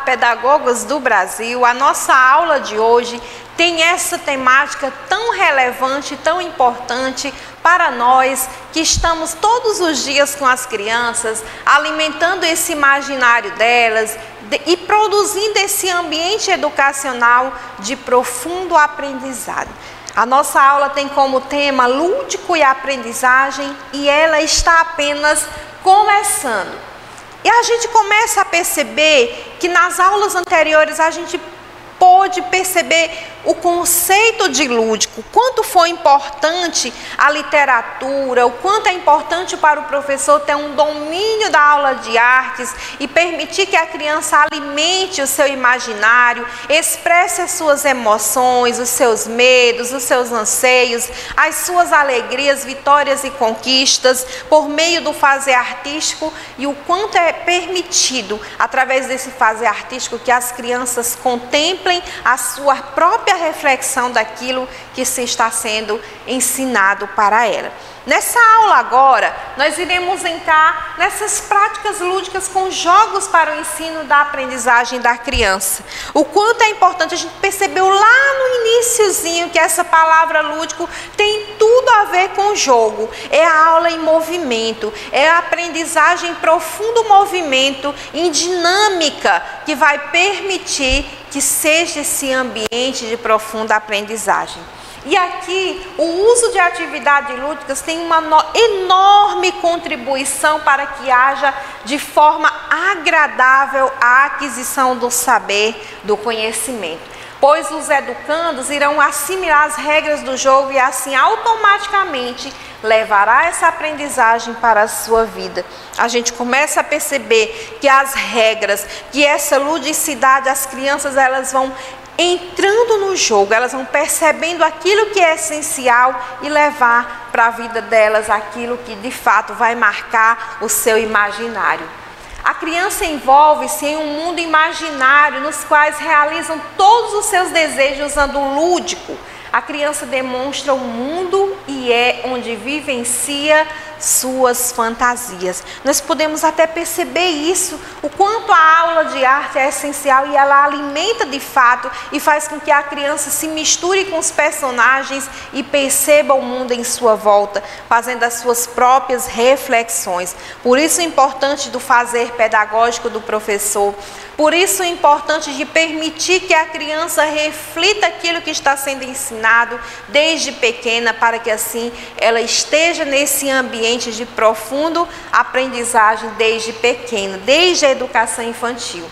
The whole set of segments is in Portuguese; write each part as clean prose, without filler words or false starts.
pedagogas do Brasil, a nossa aula de hoje tem essa temática tão relevante, tão importante para nós que estamos todos os dias com as crianças, alimentando esse imaginário delas e produzindo esse ambiente educacional de profundo aprendizado. A nossa aula tem como tema lúdico e aprendizagem e ela está apenas começando. E a gente começa a perceber que nas aulas anteriores a gente pôde perceber o conceito de lúdico, quanto foi importante a literatura, o quanto é importante para o professor ter um domínio da aula de artes e permitir que a criança alimente o seu imaginário, expresse as suas emoções, os seus medos, os seus anseios, as suas alegrias, vitórias e conquistas por meio do fazer artístico e o quanto é permitido, através desse fazer artístico, que as crianças contemplem a sua própria reflexão daquilo que se está sendo ensinado para ela. Nessa aula agora, nós iremos entrar nessas práticas lúdicas com jogos para o ensino da aprendizagem da criança. O quanto é importante, a gente percebeu lá no iniciozinho que essa palavra lúdico tem tudo a ver com jogo. É a aula em movimento, é a aprendizagem em profundo movimento, em dinâmica, que vai permitir que seja esse ambiente de profunda aprendizagem. E aqui, o uso de atividades lúdicas tem uma enorme contribuição para que haja de forma agradável a aquisição do saber, do conhecimento. Pois os educandos irão assimilar as regras do jogo e assim automaticamente levará essa aprendizagem para a sua vida. A gente começa a perceber que as regras, que essa ludicidade, as crianças elas vão entrando no jogo, elas vão percebendo aquilo que é essencial e levar para a vida delas aquilo que de fato vai marcar o seu imaginário. A criança envolve-se em um mundo imaginário nos quais realizam todos os seus desejos usando o lúdico. A criança demonstra o mundo e é onde vivencia suas fantasias. Nós podemos até perceber isso, o quanto a aula de arte é essencial e ela alimenta de fato e faz com que a criança se misture com os personagens e perceba o mundo em sua volta, fazendo as suas próprias reflexões. Por isso é importante do fazer pedagógico do professor, por isso é importante de permitir que a criança reflita aquilo que está sendo ensinado desde pequena, para que assim ela esteja nesse ambiente de profundo aprendizagem desde pequena, desde a educação infantil.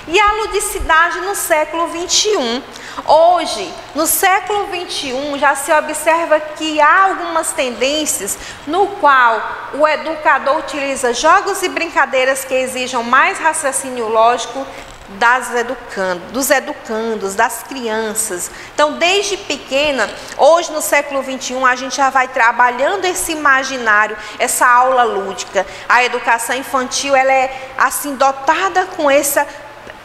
E a ludicidade no século XXI. Hoje, no século XXI, já se observa que há algumas tendências no qual o educador utiliza jogos e brincadeiras que exijam mais raciocínio lógico dos educandos, das crianças. Então, desde pequena, hoje no século XXI, a gente já vai trabalhando esse imaginário, essa aula lúdica. A educação infantil, ela é assim dotada com essa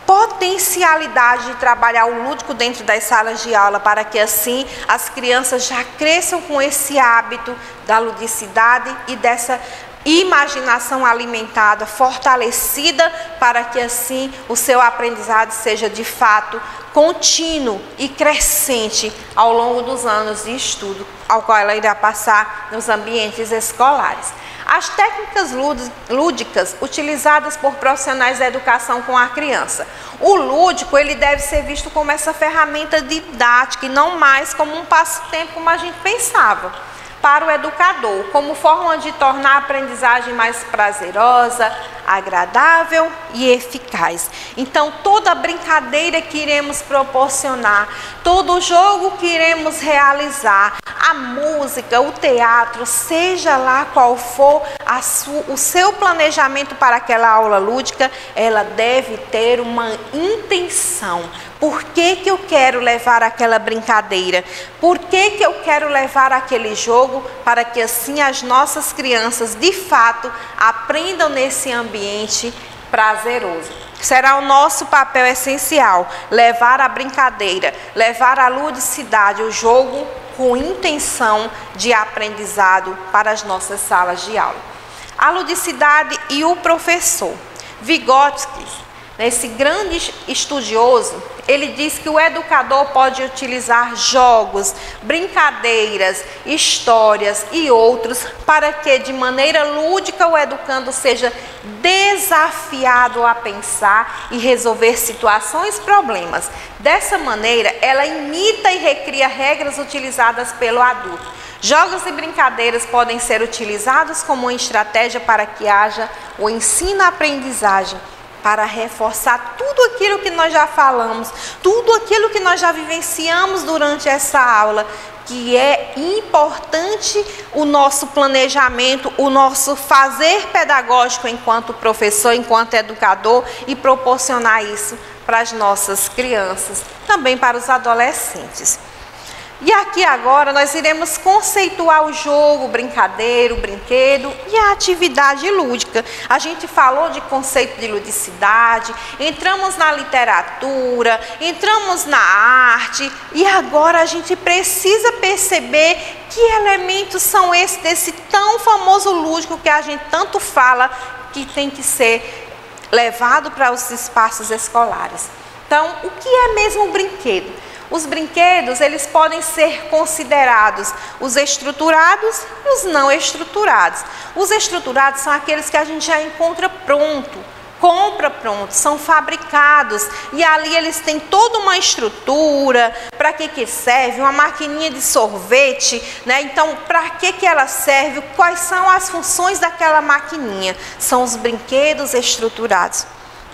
potencialidade de trabalhar o lúdico dentro das salas de aula, para que assim as crianças já cresçam com esse hábito da ludicidade e dessa imaginação alimentada, fortalecida, para que assim o seu aprendizado seja de fato contínuo e crescente ao longo dos anos de estudo, ao qual ela irá passar nos ambientes escolares. As técnicas lúdicas utilizadas por profissionais da educação com a criança. O lúdico, ele deve ser visto como essa ferramenta didática e não mais como um passatempo como a gente pensava. Para o educador, como forma de tornar a aprendizagem mais prazerosa, agradável e eficaz. Então, toda brincadeira que iremos proporcionar, todo jogo que iremos realizar, a música, o teatro, seja lá qual for o seu planejamento para aquela aula lúdica, ela deve ter uma intenção. Por que que eu quero levar aquela brincadeira? Por que que eu quero levar aquele jogo? Para que assim as nossas crianças de fato aprendam nesse ambiente prazeroso. Será o nosso papel essencial, levar a brincadeira, levar a ludicidade, o jogo com intenção de aprendizado para as nossas salas de aula. A ludicidade e o professor. Vygotsky esse grande estudioso, ele diz que o educador pode utilizar jogos, brincadeiras, histórias e outros para que de maneira lúdica o educando seja desafiado a pensar e resolver situações e problemas. Dessa maneira, ela imita e recria regras utilizadas pelo adulto. Jogos e brincadeiras podem ser utilizados como uma estratégia para que haja o ensino-aprendizagem, para reforçar tudo aquilo que nós já falamos, tudo aquilo que nós já vivenciamos durante essa aula, que é importante o nosso planejamento, o nosso fazer pedagógico enquanto professor, enquanto educador, e proporcionar isso para as nossas crianças, também para os adolescentes. E aqui agora nós iremos conceituar o jogo, brincadeira, o brinquedo e a atividade lúdica. A gente falou de conceito de ludicidade, entramos na literatura, entramos na arte e agora a gente precisa perceber que elementos são esses desse tão famoso lúdico que a gente tanto fala que tem que ser levado para os espaços escolares. Então, o que é mesmo o brinquedo? Os brinquedos, eles podem ser considerados os estruturados e os não estruturados. Os estruturados são aqueles que a gente já encontra pronto, compra pronto, são fabricados e ali eles têm toda uma estrutura, para que serve, uma maquininha de sorvete, né? Então, para que ela serve, quais são as funções daquela maquininha? São os brinquedos estruturados.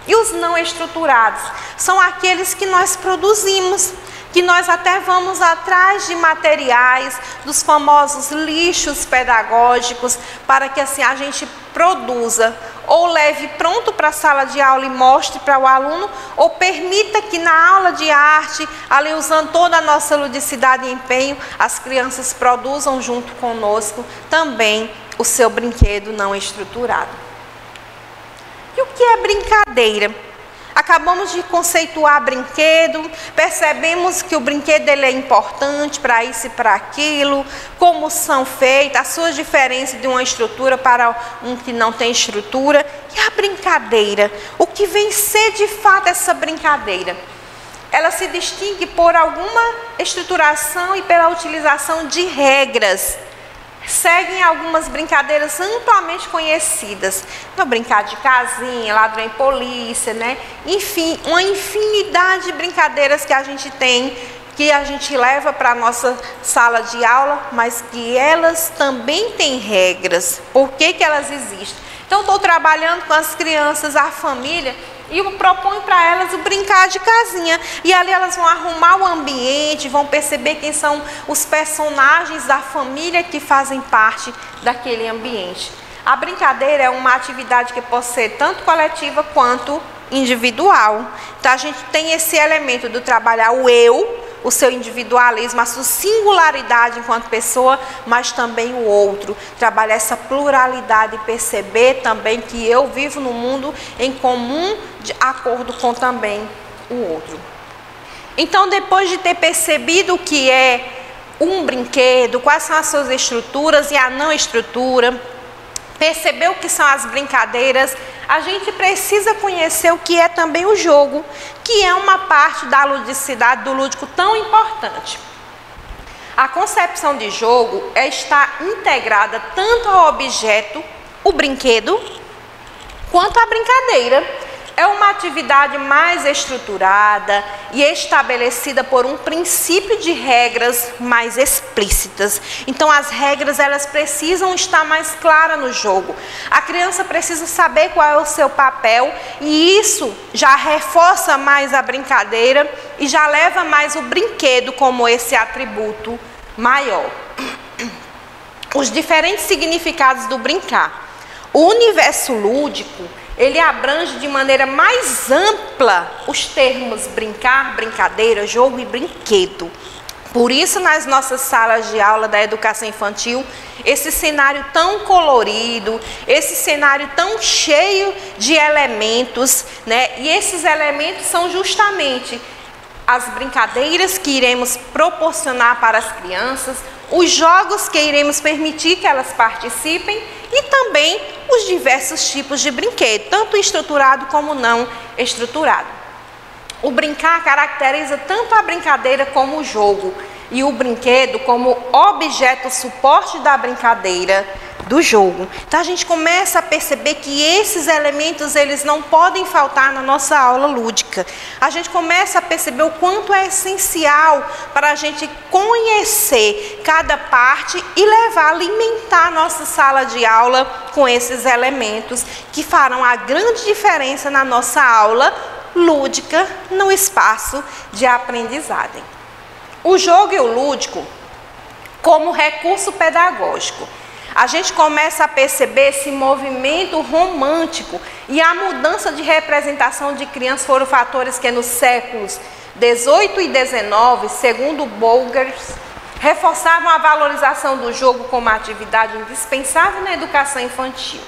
E os não estruturados são aqueles que nós produzimos, que nós até vamos atrás de materiais, dos famosos lixos pedagógicos, para que assim a gente produza, ou leve pronto para a sala de aula e mostre para o aluno, ou permita que na aula de arte, ali usando toda a nossa ludicidade e empenho, as crianças produzam junto conosco também o seu brinquedo não estruturado. E o que é brincadeira? Acabamos de conceituar brinquedo, percebemos que o brinquedo ele é importante para isso e para aquilo, como são feitas, as suas diferenças de uma estrutura para um que não tem estrutura. E a brincadeira, o que vem ser de fato essa brincadeira? Ela se distingue por alguma estruturação e pela utilização de regras. Seguem algumas brincadeiras amplamente conhecidas. Então, brincar de casinha, ladrão e polícia, né? Enfim, uma infinidade de brincadeiras que a gente tem, que a gente leva para a nossa sala de aula, mas que elas também têm regras. Por que elas existem? Então, estou trabalhando com as crianças, a família, e eu proponho para elas o brincar de casinha. E ali elas vão arrumar o ambiente, vão perceber quem são os personagens da família que fazem parte daquele ambiente. A brincadeira é uma atividade que pode ser tanto coletiva quanto individual. Então a gente tem esse elemento do trabalhar o eu, o seu individualismo, a sua singularidade enquanto pessoa, mas também o outro. Trabalhar essa pluralidade e perceber também que eu vivo no mundo em comum, de acordo com também o outro. Então, depois de ter percebido o que é um brinquedo, quais são as suas estruturas e a não estrutura, perceber o que são as brincadeiras, a gente precisa conhecer o que é também o jogo, que é uma parte da ludicidade, do lúdico tão importante. A concepção de jogo está integrada tanto ao objeto, o brinquedo, quanto à brincadeira. É uma atividade mais estruturada e estabelecida por um princípio de regras mais explícitas. Então, as regras elas precisam estar mais claras no jogo. A criança precisa saber qual é o seu papel e isso já reforça mais a brincadeira e já leva mais o brinquedo como esse atributo maior. Os diferentes significados do brincar. O universo lúdico ele abrange de maneira mais ampla os termos brincar, brincadeira, jogo e brinquedo. Por isso, nas nossas salas de aula da educação infantil, esse cenário tão colorido, esse cenário tão cheio de elementos, né? E esses elementos são justamente as brincadeiras que iremos proporcionar para as crianças, os jogos que iremos permitir que elas participem e também os diversos tipos de brinquedo, tanto estruturado como não estruturado. O brincar caracteriza tanto a brincadeira como o jogo, e o brinquedo como objeto suporte da brincadeira do jogo. Então a gente começa a perceber que esses elementos eles não podem faltar na nossa aula lúdica. A gente começa a perceber o quanto é essencial para a gente conhecer cada parte e levar, alimentar a nossa sala de aula com esses elementos que farão a grande diferença na nossa aula lúdica no espaço de aprendizagem. O jogo e o lúdico como recurso pedagógico. A gente começa a perceber esse movimento romântico e a mudança de representação de crianças foram fatores que nos séculos 18 e 19, segundo Bogers, reforçavam a valorização do jogo como atividade indispensável na educação infantil.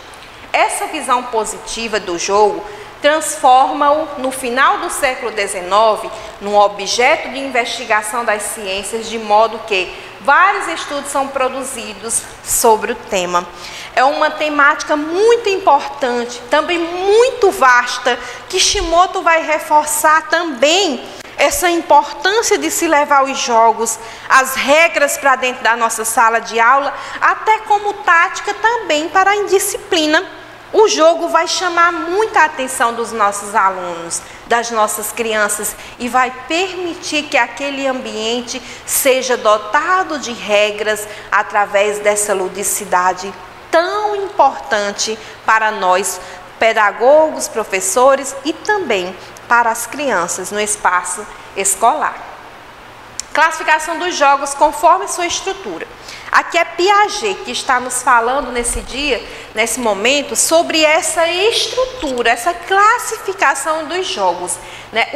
Essa visão positiva do jogo transforma-o, no final do século XIX, num objeto de investigação das ciências, de modo que vários estudos são produzidos sobre o tema. É uma temática muito importante, também muito vasta, que Kishimoto vai reforçar também essa importância de se levar os jogos, as regras para dentro da nossa sala de aula, até como tática também para a indisciplina. O jogo vai chamar muita atenção dos nossos alunos, das nossas crianças, e vai permitir que aquele ambiente seja dotado de regras através dessa ludicidade tão importante para nós, pedagogos, professores e também para as crianças no espaço escolar. Classificação dos jogos conforme sua estrutura. Aqui é Piaget que está nos falando nesse dia, nesse momento, sobre essa estrutura, essa classificação dos jogos, né?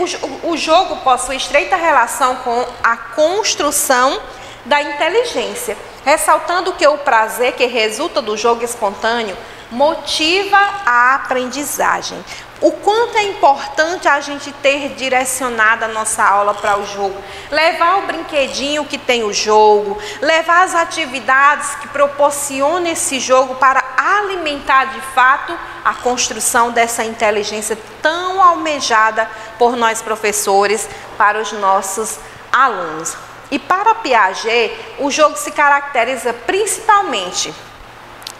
O jogo possui estreita relação com a construção da inteligência, ressaltando que o prazer que resulta do jogo espontâneo motiva a aprendizagem. O quanto é importante a gente ter direcionado a nossa aula para o jogo, levar o brinquedinho que tem o jogo, levar as atividades que proporcionam esse jogo para alimentar de fato a construção dessa inteligência tão almejada por nós professores para os nossos alunos. E para Piaget, o jogo se caracteriza principalmente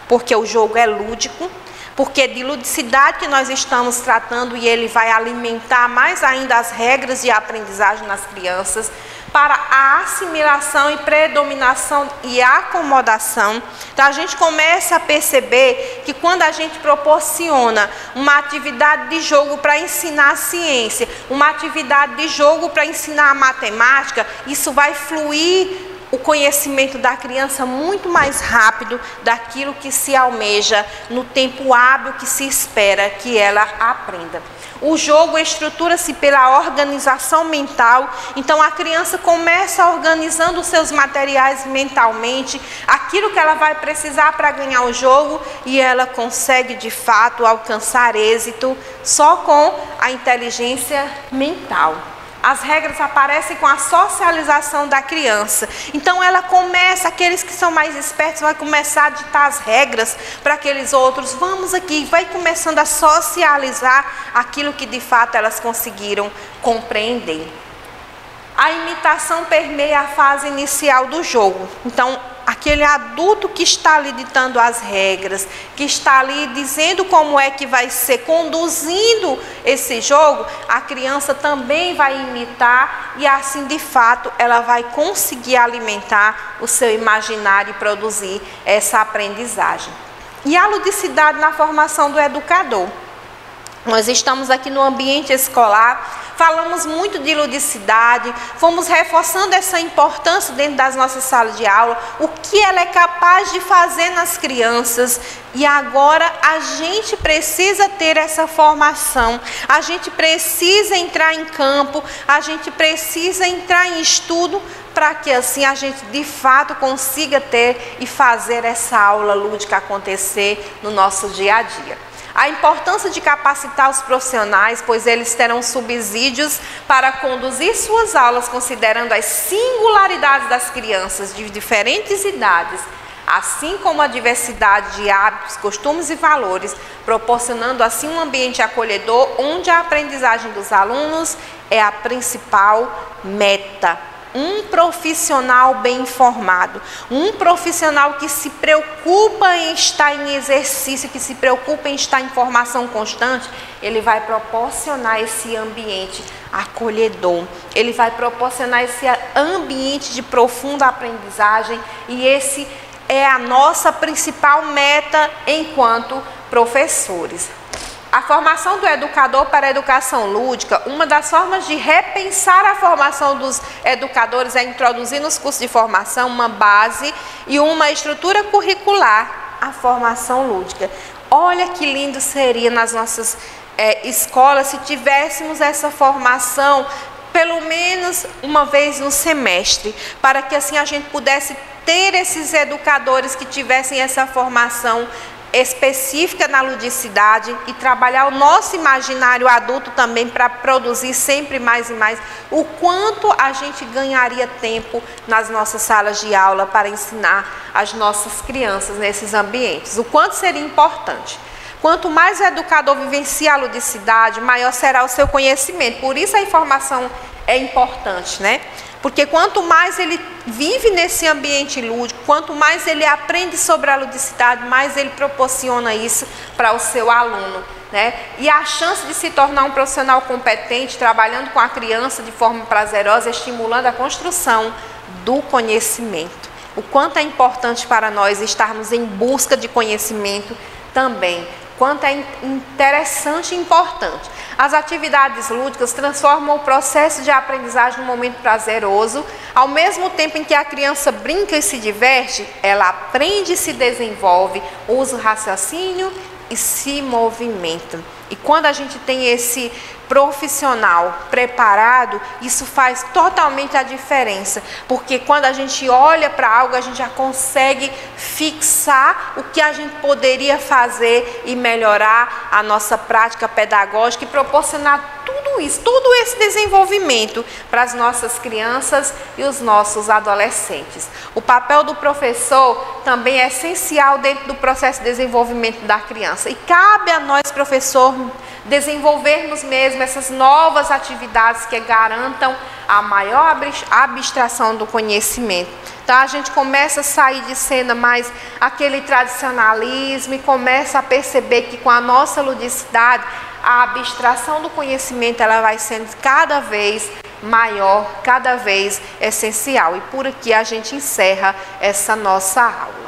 porque o jogo é lúdico, porque de ludicidade que nós estamos tratando, e ele vai alimentar mais ainda as regras de aprendizagem nas crianças, para a assimilação e predominação e acomodação. Então a gente começa a perceber que quando a gente proporciona uma atividade de jogo para ensinar a ciência, uma atividade de jogo para ensinar a matemática, isso vai fluir o conhecimento da criança muito mais rápido daquilo que se almeja no tempo hábil que se espera que ela aprenda. O jogo estrutura-se pela organização mental, então a criança começa organizando os seus materiais mentalmente, aquilo que ela vai precisar para ganhar o jogo, e ela consegue de fato alcançar êxito só com a inteligência mental. As regras aparecem com a socialização da criança. Então ela começa, aqueles que são mais espertos vão começar a ditar as regras para aqueles outros. Vamos aqui, vai começando a socializar aquilo que de fato elas conseguiram compreender. A imitação permeia a fase inicial do jogo. Então, aquele adulto que está ali ditando as regras, que está ali dizendo como é que vai ser, conduzindo esse jogo, a criança também vai imitar, e assim de fato ela vai conseguir alimentar o seu imaginário e produzir essa aprendizagem. E a ludicidade na formação do educador. Nós estamos aqui no ambiente escolar, falamos muito de ludicidade, fomos reforçando essa importância dentro das nossas salas de aula, o que ela é capaz de fazer nas crianças, e agora a gente precisa ter essa formação, a gente precisa entrar em campo, a gente precisa entrar em estudo, para que assim a gente de fato consiga ter e fazer essa aula lúdica acontecer no nosso dia a dia. A importância de capacitar os profissionais, pois eles terão subsídios para conduzir suas aulas considerando as singularidades das crianças de diferentes idades, assim como a diversidade de hábitos, costumes e valores, proporcionando assim um ambiente acolhedor onde a aprendizagem dos alunos é a principal meta. Um profissional bem informado, um profissional que se preocupa em estar em exercício, que se preocupa em estar em formação constante, ele vai proporcionar esse ambiente acolhedor, ele vai proporcionar esse ambiente de profunda aprendizagem, e esse é a nossa principal meta enquanto professores. A formação do educador para a educação lúdica, uma das formas de repensar a formação dos educadores é introduzir nos cursos de formação uma base e uma estrutura curricular, a formação lúdica. Olha que lindo seria nas nossas escolas se tivéssemos essa formação pelo menos uma vez no semestre, para que assim a gente pudesse ter esses educadores que tivessem essa formação específica na ludicidade e trabalhar o nosso imaginário adulto também para produzir sempre mais e mais. O quanto a gente ganharia tempo nas nossas salas de aula para ensinar as nossas crianças nesses ambientes, o quanto seria importante. Quanto mais o educador vivencia a ludicidade, maior será o seu conhecimento. Por isso a informação é importante, né? Porque quanto mais ele vive nesse ambiente lúdico, quanto mais ele aprende sobre a ludicidade, mais ele proporciona isso para o seu aluno, né? E a chance de se tornar um profissional competente, trabalhando com a criança de forma prazerosa, estimulando a construção do conhecimento. O quanto é importante para nós estarmos em busca de conhecimento também. Quanto é interessante e importante. As atividades lúdicas transformam o processo de aprendizagem num momento prazeroso. Ao mesmo tempo em que a criança brinca e se diverte, ela aprende e se desenvolve, usa o raciocínio e se movimenta. E quando a gente tem esse profissional preparado, isso faz totalmente a diferença, porque quando a gente olha para algo, a gente já consegue fixar o que a gente poderia fazer e melhorar a nossa prática pedagógica e proporcionar tudo isso, todo esse desenvolvimento para as nossas crianças e os nossos adolescentes. O papel do professor também é essencial dentro do processo de desenvolvimento da criança, e cabe a nós, professor, desenvolvermos mesmo essas novas atividades que garantam a maior abstração do conhecimento. Então a gente começa a sair de cena mais aquele tradicionalismo e começa a perceber que com a nossa ludicidade a abstração do conhecimento ela vai sendo cada vez maior, cada vez essencial. E por aqui a gente encerra essa nossa aula.